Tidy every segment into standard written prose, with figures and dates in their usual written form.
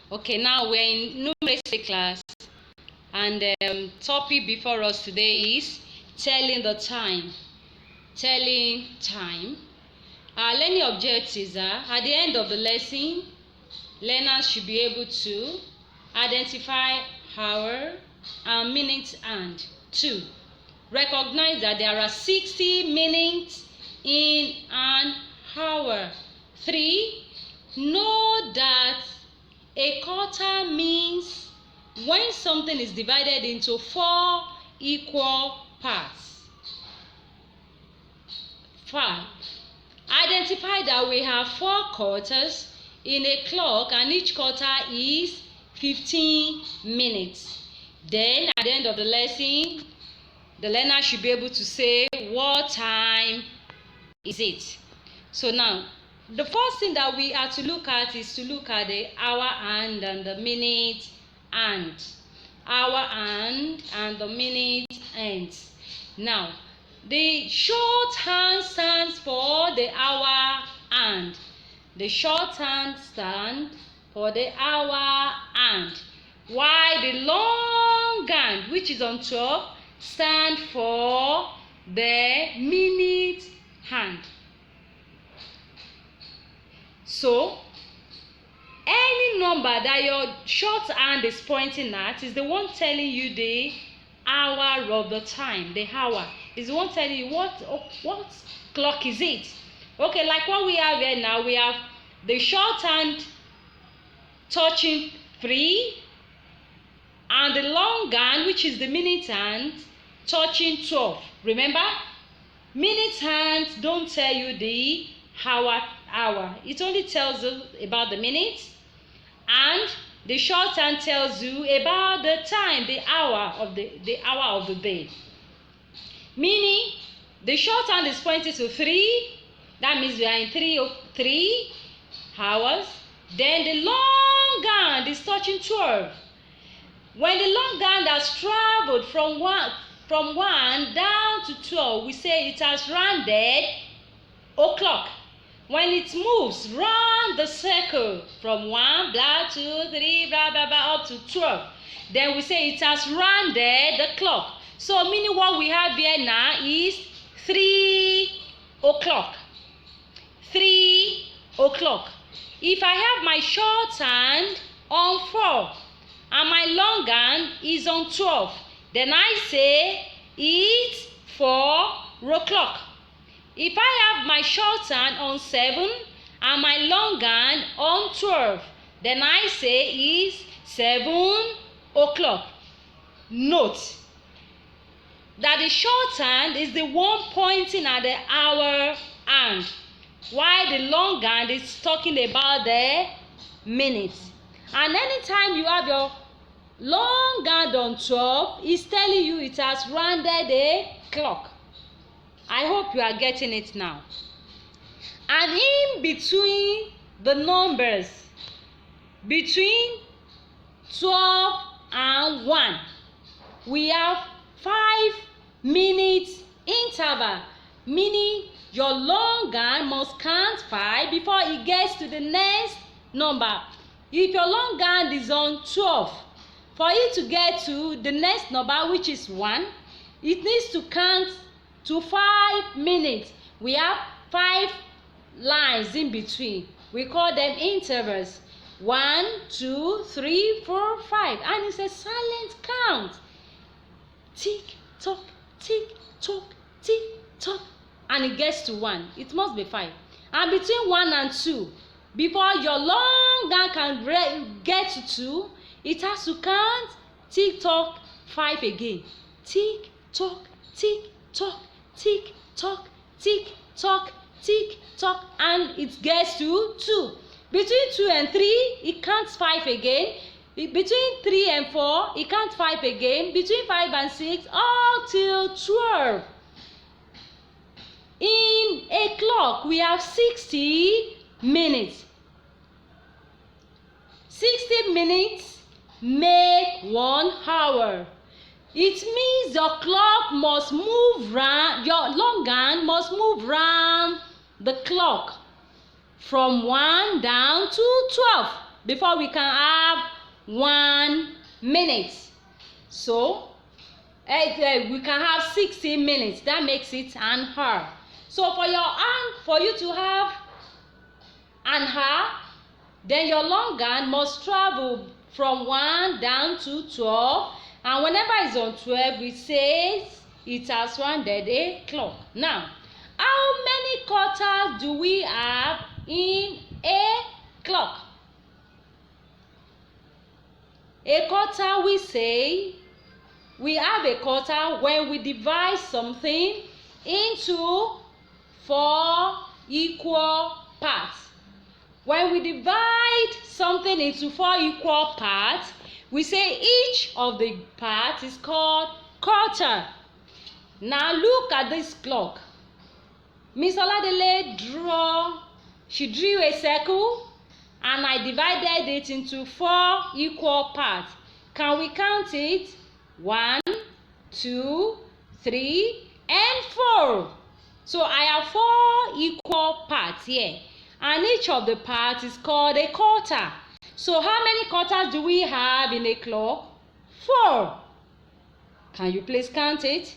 Okay, now we're in numeracy class, and topic before us today is telling the time. Telling time. Our learning objectives are: at the end of the lesson, learners should be able to identify hour and minute hand. 2. Recognize that there are 60 minutes in an hour. 3. Know that a quarter means when something is divided into 4 equal parts. 5. Identify that we have 4 quarters in a clock and each quarter is 15 minutes. Then at the end of the lesson, the learner should be able to say what time is it. So now, the first thing that we are to look at is to look at the hour hand and the minute hand. Hour hand and the minute hands. Now, the shorthand stands for the hour hand. The shorthand stands for the hour hand, while the long hand, which is on top, stands for the minute hand. So, any number that your shorthand is pointing at is the one telling you the hour of the time. The hour is the one telling you what clock is it. Okay, like what we have here now, we have the shorthand touching 3 and the long hand, which is the minute hand, touching 12. Remember, minute hands don't tell you the hour. It only tells you about the minutes, and the shorthand tells you about the time, the hour of the day. Meaning, the shorthand is pointing to 3. That means we are in 3 hours. Then the long hand is touching 12. When the long hand has traveled from 1 down to 12, we say it has rounded o'clock. When it moves round the circle from 1, blah, 2, 3, blah, blah, blah, up to 12, then we say it has rounded the clock. So meaning what we have here now is 3 o'clock. 3 o'clock. If I have my shorthand on 4 and my long hand is on 12, then I say it's 4 o'clock. If I have my shorthand on 7 and my long hand on 12, then I say it's 7 o'clock. Note that the shorthand is the one pointing at the hour hand, while the long hand is talking about the minutes. And anytime you have your long hand on 12, it's telling you it has rounded the clock. I hope you are getting it now. And in between the numbers, between 12 and 1, we have 5 minutes interval, meaning your long hand must count 5 before it gets to the next number. If your long hand is on 12, for it to get to the next number, which is 1, it needs to count to 5 minutes. We have 5 lines in between. We call them intervals. 1, 2, 3, 4, 5. And it's a silent count. Tick, tock, tick, tock, tick, tock. And it gets to 1. It must be 5. And between 1 and 2, before your long hand can get to 2, it has to count tick, tock, 5 again. Tick, tock, tick, tock, tick, tock, tick, tock, tick, tock, and it gets to 2. Between 2 and 3, it counts 5 again. Between 3 and 4, it counts 5 again. Between 5 and 6, all till 12. In a clock, we have 60 minutes. 60 minutes make 1 hour. It means your clock must move round, your long hand must move round the clock from 1 down to 12 before we can have 1 minute. So we can have 60 minutes. That makes it an hour. So for you to have an hour, then your long gun must travel from 1 down to 12, and whenever it's on 12, it says it has rounded a clock. Now, how many quarters do we have in a clock? A quarter, we say we have a quarter when we divide something into 4 equal parts. When we divide something into 4 equal parts, we say each of the parts is called quarter. Now look at this clock. Miss Oladele drew a circle, and I divided it into 4 equal parts. Can we count it? 1, 2, 3, and 4. So I have 4 equal parts here, and each of the parts is called a quarter. So how many quarters do we have in a clock? 4. Can you please count it?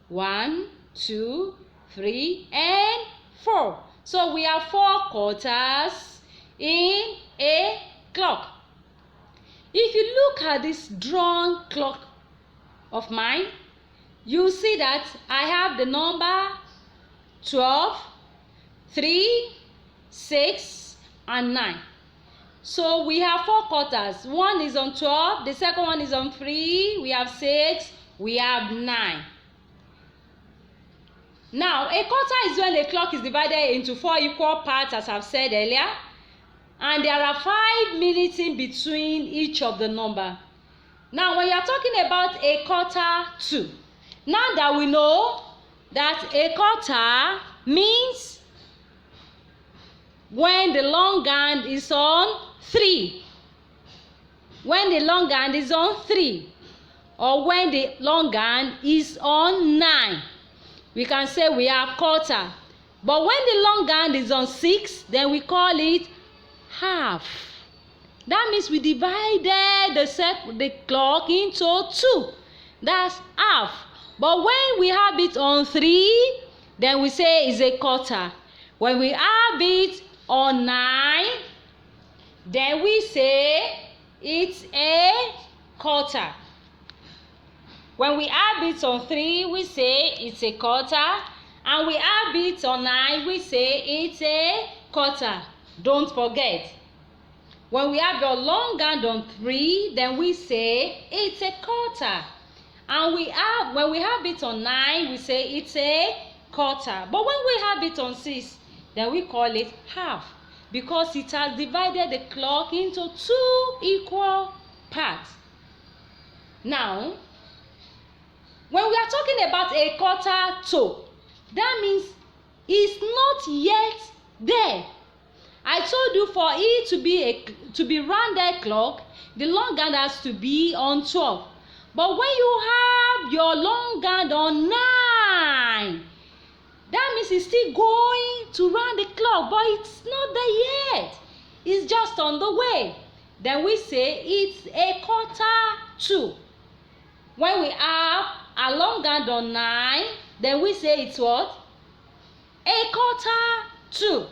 1, 2, 3, and 4. So we have 4 quarters in a clock. If you look at this drawn clock of mine, you see that I have the number 12, 3, 6, and 9. So we have 4 quarters. One is on 12, the second one is on 3, we have 6, we have 9. Now, a quarter is when a clock is divided into 4 equal parts, as I've said earlier, and there are 5 minutes in between each of the number. Now, when you are talking about a quarter to, now that we know that a quarter means when the long hand is on 3, when the long hand is on 3, or when the long hand is on 9, we can say we have quarter. But when the long hand is on 6, then we call it half. That means we divided the clock into 2. That's half. But when we have it on 3, then we say it's a quarter. When we have it on 9, then we say it's a quarter. When we have it on 3, we say it's a quarter. And we have it on 9, we say it's a quarter. Don't forget. When we have your long hand on 3, then we say it's a quarter. And when we have it on 9, we say it's a quarter. But when we have it on 6, then we call it half, because it has divided the clock into 2 equal parts. Now, when we are talking about a quarter to, that means it's not yet there. I told you for it to be rounded clock, the long hand has to be on 12. But when you have your long hand on 9, that means it's still going to round the clock, but it's not there yet. It's just on the way. Then we say it's a quarter to. When we have a long hand on 9, then we say it's what? A quarter to.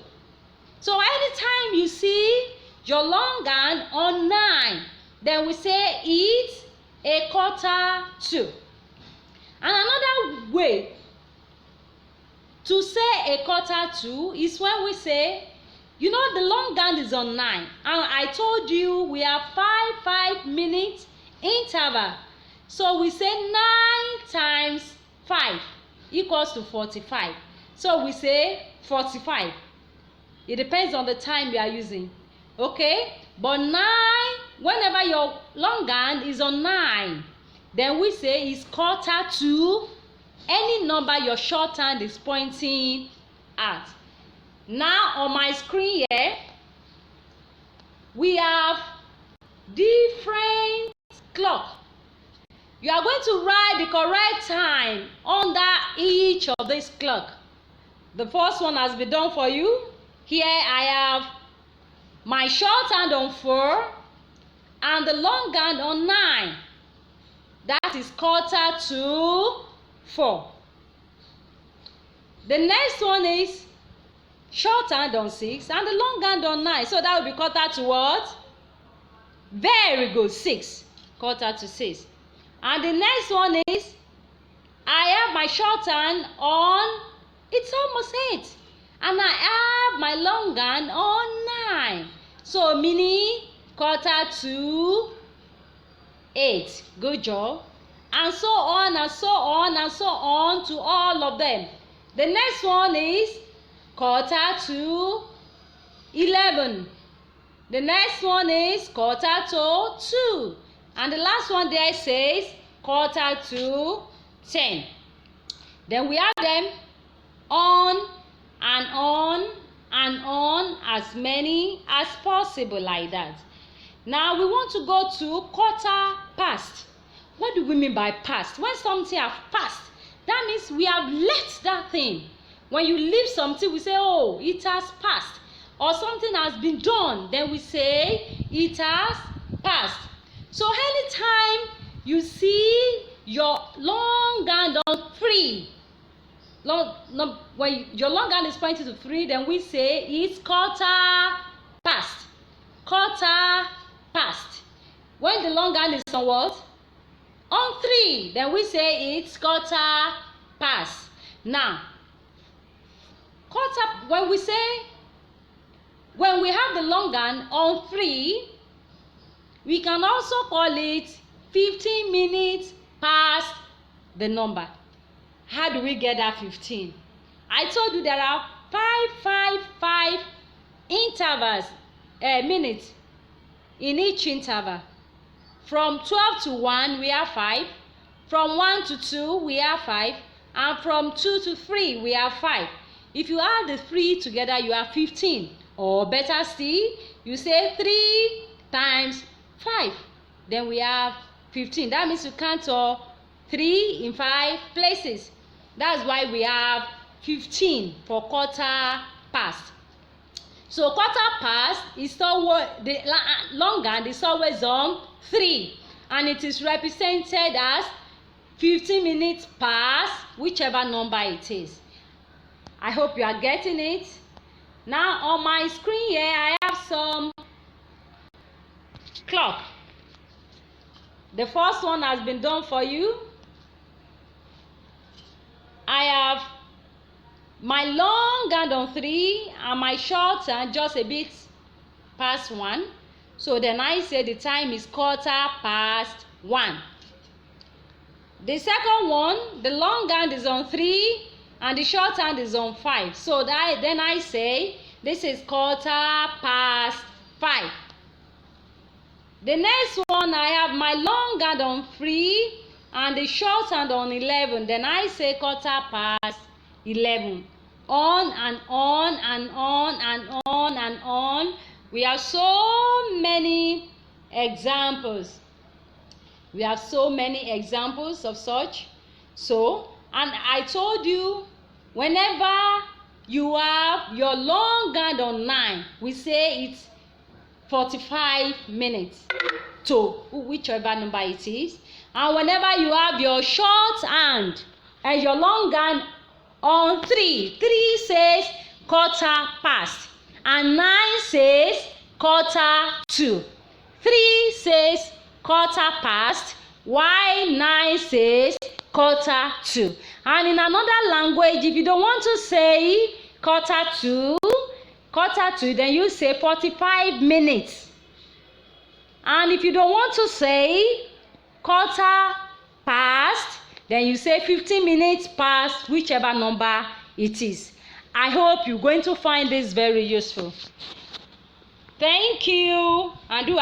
So anytime you see your long hand on 9, then we say it's a quarter to. And another way to say a quarter to is when we say, you know, the long hand is on 9, and I told you we have 5 minutes interval. So we say 9 times 5 equals to 45. So we say 45. It depends on the time you are using. Okay? But 9, whenever your long hand is on 9, then we say it's quarter to any number your short hand is pointing at. Now on my screen here, we have different clock. You are going to write the correct time under each of these clock. The first one has been done for you. Here I have my shorthand on 4 and the longhand on 9. That is 3:45. The next one is shorthand on 6 and the longhand on 9. So that will be 3:45 what? Very good. 6. 5:45. And the next one is I have my shorthand on, it's almost 8. And I have my longhand on 9. So meaning 7:45. Good job. And so on and so on and so on to all of them. The next one is 11:45. The next one is 2:45. And the last one there says 10:45. Then we have them on and on and on, as many as possible, like that. Now we want to go to quarter past. What do we mean by past? When something has passed, that means we have left that thing. When you leave something, we say, oh, it has passed. Or something has been done, then we say it has passed. So anytime you see your longhand on 3, when your longhand is pointing to 3, then we say it's quarter past. Quarter past. When the longhand is on what? On 3, then we say it's quarter past. Now, when we have the longhand on 3, we can also call it 15 minutes past the number. How do we get that 15? I told you there are 5 intervals, minutes in each interval. From 12 to 1, we have 5. From 1 to 2, we have 5. And from 2 to 3, we have 5. If you add the 3 together, you have 15. Or better still, you say 3 times 5. Then we have 15. That means you count all 3 in 5 places. That's why we have 15 for quarter past. So quarter past is always, the longhand is always on 3. And it is represented as 15 minutes past whichever number it is. I hope you are getting it. Now on my screen here, I have some clock. The first one has been done for you. I have my longhand on 3 and my shorthand just a bit past 1. So then I say the time is 1:15. The second one, the longhand is on 3 and the shorthand is on 5. So then I say this is 5:15. The next one, I have my longhand on 3 and the shorthand on 11. Then I say 11:15. On and on and on and on and on. We have so many examples. We have so many examples of such. So, and I told you, whenever you have your longhand on 9, we say it's 45 minutes to whichever number it is. And whenever you have your shorthand and your longhand on 3, 3 says 1/4, and 9 says 1/4. 3 says 1/4, while 9 says 1/4. And in another language, if you don't want to say 1/4, then you say 45 minutes. And if you don't want to say 1/4, then you say 15 minutes past whichever number it is. I hope you're going to find this very useful. Thank you, and do